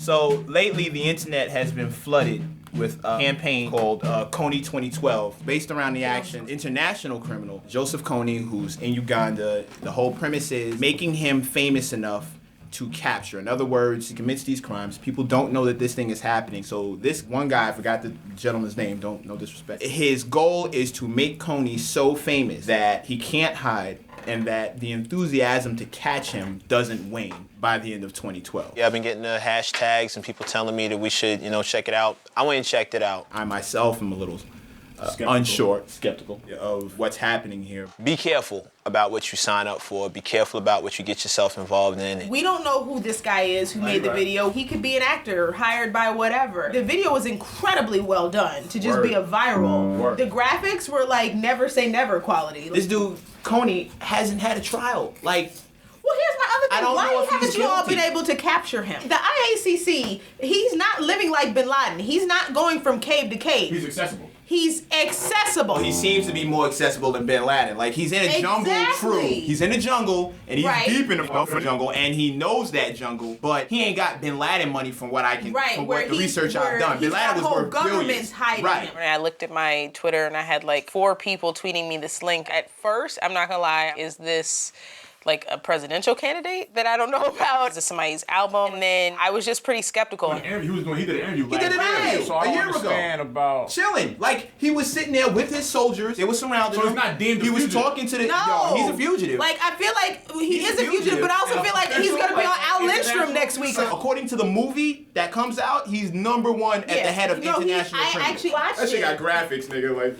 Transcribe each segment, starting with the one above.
So lately, the internet has been flooded with a campaign called Kony 2012, based around the action international criminal Joseph Kony, who's in Uganda. The whole premise is making him famous enough to capture. In other words, he commits these crimes. People don't know that this thing is happening. So this one guy, I forgot the gentleman's name, no disrespect. His goal is to make Kony so famous that he can't hide and that the enthusiasm to catch him doesn't wane by the end of 2012. Yeah, I've been getting the hashtags and people telling me that we should, check it out. I went and checked it out. I myself am a little skeptical of what's happening here. Be careful about what you sign up for. Be careful about what you get yourself involved in. We don't know who this guy is who made the video. He could be an actor hired by whatever. The video was incredibly well done to just be a viral. The graphics were like never say never quality. This dude, Kony, hasn't had a trial. Well, here's my other thing. Why haven't you all been able to capture him? The IACC, he's not living like Bin Laden. He's not going from cave to cave. He's accessible. He's accessible. He seems to be more accessible than Bin Laden. Like, he's in a jungle, true. He's in a jungle, and he's deep in the jungle, and he knows that jungle, but he ain't got Bin Laden money from what I can, from what the research I've done. Bin Laden was worth billions. Hiding him. I looked at my Twitter, and I had like 4 people tweeting me this link. At first, I'm not gonna lie, is this like a presidential candidate that I don't know about? Is this somebody's album? And then I was just pretty skeptical. He did an interview. He did an interview so a year ago. About chilling. Like, he was sitting there with his soldiers. They were surrounded him. So he's not deemed a fugitive. He was talking to the... No. He's a fugitive. Like, I feel like he is a fugitive, but I also feel like he's going to be on Al Lindstrom next week. So according to the movie that comes out, he's #1 at the head of international criminals. I actually watched that shit got graphics, nigga. Like,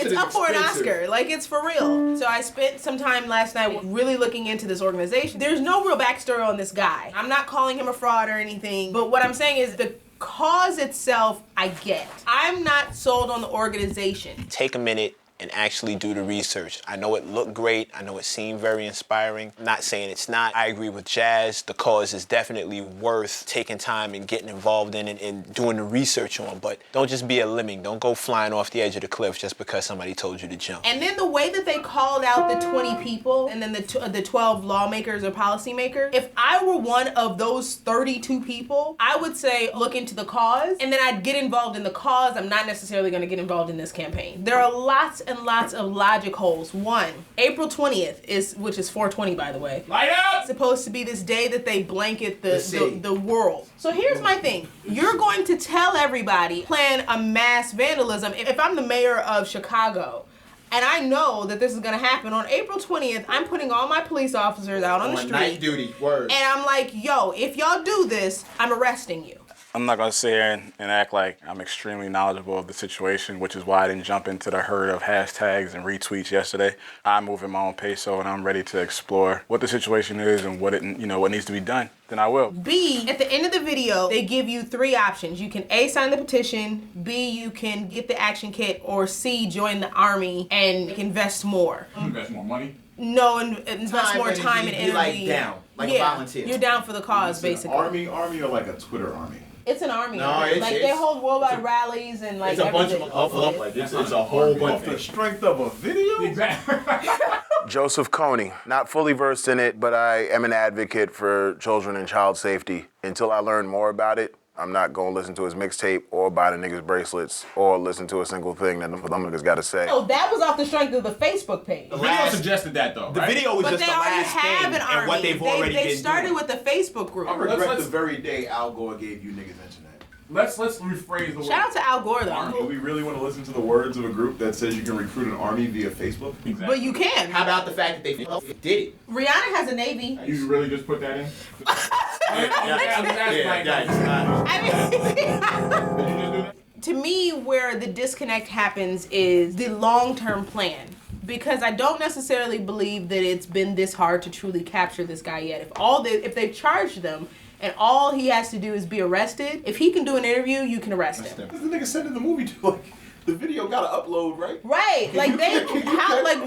it's up for an Oscar. Like, it's for real. So I spent some time last night really looking into this organization. There's no real backstory on this guy. I'm not calling him a fraud or anything, but what I'm saying is the cause itself, I get. I'm not sold on the organization. Take a minute and actually do the research. I know it looked great. I know it seemed very inspiring. I'm not saying it's not. I agree with Jazz. The cause is definitely worth taking time and getting involved in and doing the research on, but don't just be a lemming. Don't go flying off the edge of the cliff just because somebody told you to jump. And then the way that they called out the 20 people and then the 12 lawmakers or policymakers, if I were one of those 32 people, I would say look into the cause, and then I'd get involved in the cause. I'm not necessarily gonna get involved in this campaign. There are lots and lots of logic holes. One, April 20th which is 420 by the way. Light up! Supposed to be this day that they blanket the world. So here's my thing. You're going to tell everybody, plan a mass vandalism. If I'm the mayor of Chicago, and I know that this is gonna happen on April 20th, I'm putting all my police officers out on the street. Night duty, word. And I'm like, yo, if y'all do this, I'm arresting you. I'm not gonna sit here and act like I'm extremely knowledgeable of the situation, which is why I didn't jump into the herd of hashtags and retweets yesterday. I move at my own pace, and I'm ready to explore what the situation is and what what needs to be done. Then I will. B, at the end of the video, they give you 3 options. You can A, sign the petition, B, you can get the action kit, or C, join the army and invest more. Invest more money? No, invest more time and energy. Like down, like a volunteer. You're down for the cause, basically. Army or like a Twitter army? It's an army. No, they hold worldwide rallies and like it's a bunch of it's a whole bunch of the strength of a video. Exactly. Joseph Kony, not fully versed in it, but I am an advocate for children and child safety. Until I learn more about it, I'm not going to listen to his mixtape or buy the niggas bracelets or listen to a single thing that them niggas got to say. Oh, that was off the strength of the Facebook page. The video suggested that, though, The video was just the last thing and what they've already been doing. They started with the Facebook group. I regret the very day Al Gore gave you niggas internet. Let's rephrase the word. Shout out to Al Gore, though. Army. Do we really want to listen to the words of a group that says you can recruit an army via Facebook? Exactly. But you can. How about the fact that they did it? Rihanna has a Navy. You really just put that in? To me, where the disconnect happens is the long-term plan. Because I don't necessarily believe that it's been this hard to truly capture this guy yet. If they've charged them, and all he has to do is be arrested, if he can do an interview, you can arrest him. This the nigga said in the movie too. Like, The video gotta upload, right? Right. Like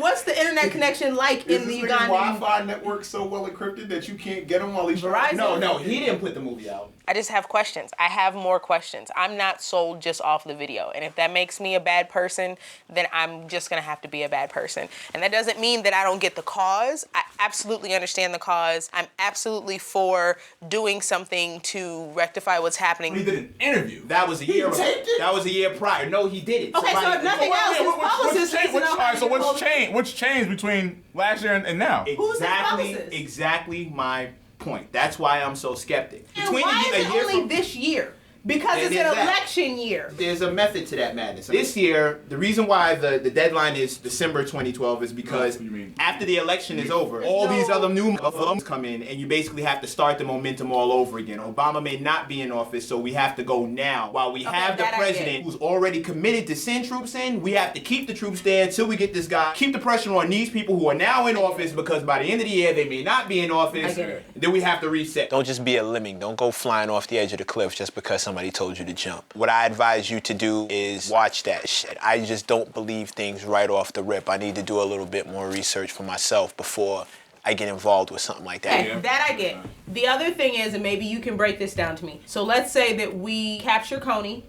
what's the internet connection like in the Ugandan Wi-Fi network so well encrypted that you can't get him while he's Verizon? No, he didn't put the movie out. I just have questions. I have more questions. I'm not sold just off the video. And if that makes me a bad person, then I'm just gonna have to be a bad person. And that doesn't mean that I don't get the cause. I absolutely understand the cause. I'm absolutely for doing something to rectify what's happening. He did an interview. That was a year. That was a year prior. No, he did it. Okay, so if nothing else, his publicist needs to know how to So get hold of it. what's changed between last year and now? Who's his publicist? Exactly my point. That's why I'm so skeptic. And why is it only this year? Because it's an election year. There's a method to that madness. This year, the reason why the deadline is December 2012 is because after the election is over, all these other new Muslims come in, and you basically have to start the momentum all over again. Obama may not be in office, so we have to go now. While we have the president who's already committed to send troops in, we have to keep the troops there until we get this guy. Keep the pressure on these people who are now in office, because by the end of the year, they may not be in office. Then we have to reset. Don't just be a lemming. Don't go flying off the edge of the cliff just because somebody told you to jump. What I advise you to do is watch that shit. I just don't believe things right off the rip. I need to do a little bit more research for myself before I get involved with something like that. Okay, that I get. The other thing is, and maybe you can break this down to me. So let's say that we capture Kony,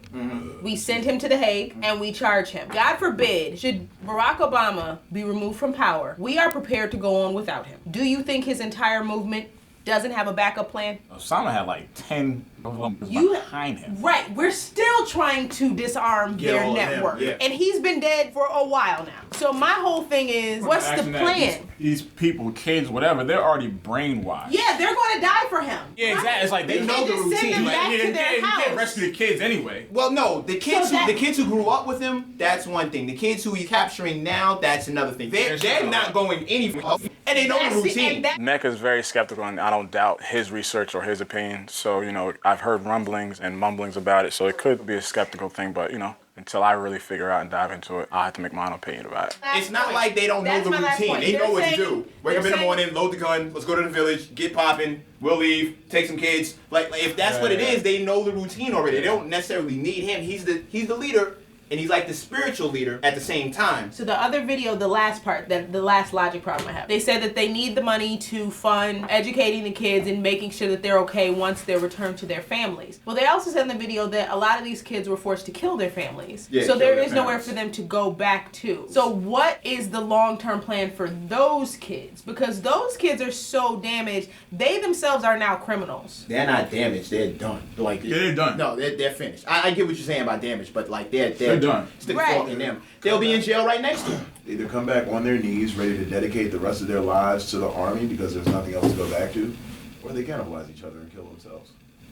we send him to The Hague, and we charge him. God forbid, should Barack Obama be removed from power, we are prepared to go on without him. Do you think his entire movement doesn't have a backup plan? Osama had like 10 of them behind him. Right. We're still trying to disarm their network. And he's been dead for a while now. So my whole thing is, what's the plan? These people, kids, whatever, they're already brainwashed. Yeah, they're going to die for him. Yeah, exactly. It's like they know the routine. Send them back to their house. You can't rescue the kids anyway. Well, no, the kids who grew up with him, that's one thing. The kids who he's capturing now, that's another thing. They're not going anywhere, and they know the routine. Mecca's very skeptical, and I don't doubt his research or his opinion. So, you know, I've heard rumblings and mumblings about it, so it could be a skeptical thing, but, you know, until I really figure out and dive into it, I'll have to make my own opinion about it. It's not like they don't know the routine. They know what to do. Wake up in the morning, load the gun, let's go to the village, get popping, we'll leave, take some kids. Like if that's what it is, they know the routine already. They don't necessarily need him. He's the leader. And he's like the spiritual leader at the same time. So the other video, the last part, the last logic problem I have, they said that they need the money to fund educating the kids and making sure that they're okay once they're returned to their families. Well, they also said in the video that a lot of these kids were forced to kill their families. Yeah, so there is nowhere for them to go back to. So what is the long-term plan for those kids? Because those kids are so damaged, they themselves are now criminals. They're not damaged, they're done. Like, they're done. No, they're finished. I get what you're saying about damage, but like they're done. Stick fault in them. They'll be in jail right next to them. They either come back on their knees, ready to dedicate the rest of their lives to the army because there's nothing else to go back to, or they cannibalize each other and kill themselves.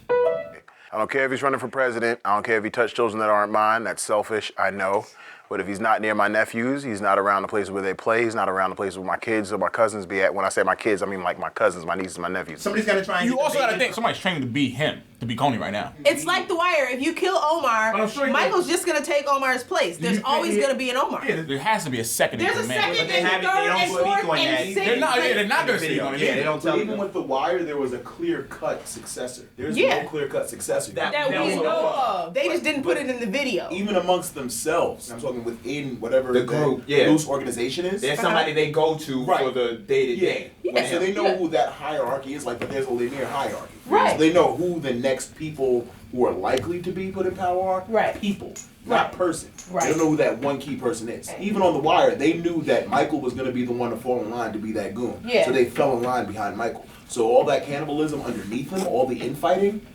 I don't care if he's running for president. I don't care if he touched children that aren't mine. That's selfish, I know. But if he's not near my nephews, he's not around the places where they play, he's not around the places where my kids or my cousins be at. When I say my kids, I mean like my cousins, my nieces, my nephews. Somebody's got to try and You also got to think somebody's training to be him, to be Kony right now. It's like The Wire. If you kill Omar, Michael's just going to take Omar's place. There's always going to be an Omar. Yeah, there has to be a second in command. There's a second and third and fourth and sixth. They're not going to speak on it. Yeah, they don't tell Even with The Wire, there was a clear-cut successor. There's no clear-cut successor. That we know of. They just didn't put it in the video. Even amongst themselves. I'm talking within whatever the group, loose organization is. There's somebody they go to for the day-to-day. Yeah, so they know who that hierarchy is, like, but there's a linear hierarchy. Right. So they know who the next people who are likely to be put in power are. Right. People, not person. Right. They don't know who that one key person is. Even on The Wire, they knew that Michael was going to be the one to fall in line to be that goon. Yeah. So they fell in line behind Michael. So all that cannibalism underneath them, all the infighting,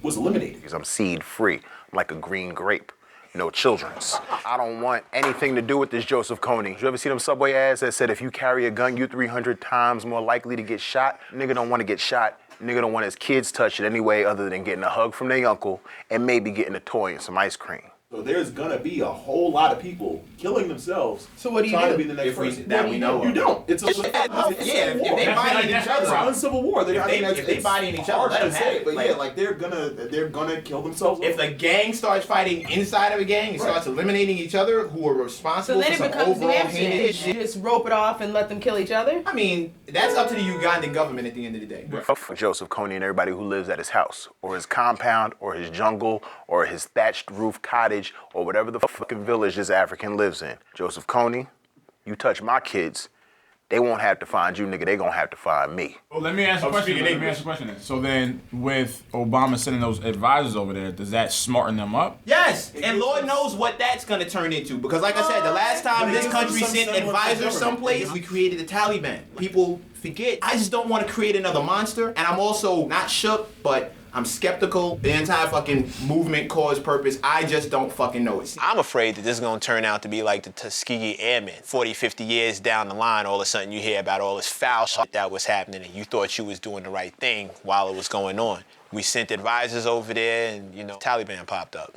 was eliminated. Because I'm seed free. I'm like a green grape. No children's. I don't want anything to do with this Joseph Kony. You ever see them Subway ads that said if you carry a gun, you're 300 times more likely to get shot? Nigga don't want to get shot. Nigga don't want his kids touched it any way other than getting a hug from their uncle and maybe getting a toy and some ice cream. So there's gonna be a whole lot of people killing themselves. So what do you trying do? to be the next person That we know of. You don't. It's a civil war. If they body each other, It's a civil war. if they body each other, let them have it. But yeah, like they're gonna kill themselves. If the gang starts fighting inside of a gang and starts eliminating each other who are So responsible then for it some becomes overall damage. heinous shit. Just rope it off and let them kill each other? I mean, that's up to the Ugandan government at the end of the day. For Joseph Kony and everybody who lives at his house or his compound or his jungle or his thatched roof cottage orphanage or whatever the fucking village this African lives in. Joseph Kony, you touch my kids, they won't have to find you, nigga. They gonna have to find me. Well, let me ask you a question. Then. So then, with Obama sending those advisors over there, does that smarten them up? Yes, and Lord knows what that's gonna turn into. Because like I said, the last time this country sent advisors someplace, we created the Taliban. People forget. I just don't want to create another monster, and I'm also not shook, but I'm skeptical. The entire fucking movement, cause, purpose, I just don't fucking know it. I'm afraid that this is going to turn out to be like the Tuskegee Airmen. 40, 50 years down the line, all of a sudden you hear about all this foul shit that was happening and you thought you was doing the right thing while it was going on. We sent advisors over there and, Taliban popped up.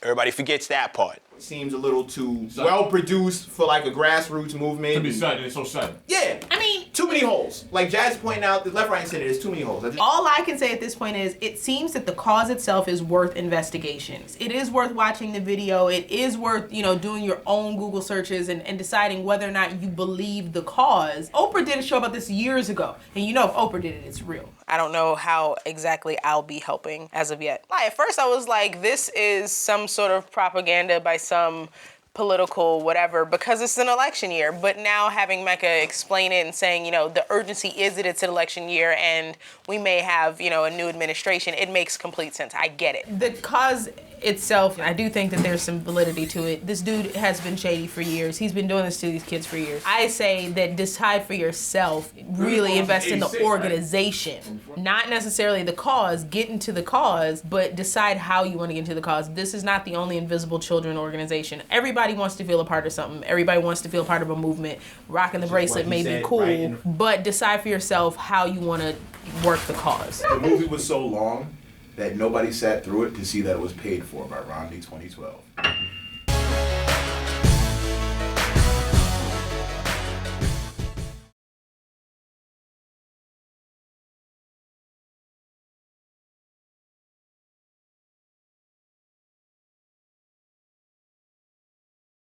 Everybody forgets that part. It seems a little too well produced for like a grassroots movement. To be sudden, it's so sudden. Yeah, I mean, too many holes. Like Jazz pointing out, the left, right, and center, there's too many holes. All I can say at this point is it seems that the cause itself is worth investigation. It is worth watching the video. It is worth, doing your own Google searches and deciding whether or not you believe the cause. Oprah did a show about this years ago. And if Oprah did it, it's real. I don't know how exactly I'll be helping as of yet. At first I was like, this is some sort of propaganda by some political whatever because it's an election year. But now having Mecca explain it and saying, the urgency is that it's an election year and we may have, a new administration, it makes complete sense. I get it. The cause itself, I do think that there's some validity to it. This dude has been shady for years. He's been doing this to these kids for years. I say that decide for yourself, really invest in the organization, not necessarily the cause, get into the cause, but decide how you want to get into the cause. This is not the only Invisible Children organization. Everybody wants to feel a part of something. Everybody wants to feel a part of a movement. Rocking the bracelet may be cool, but decide for yourself how you want to work the cause. The movie was so long that nobody sat through it to see that it was paid for by Romney 2012.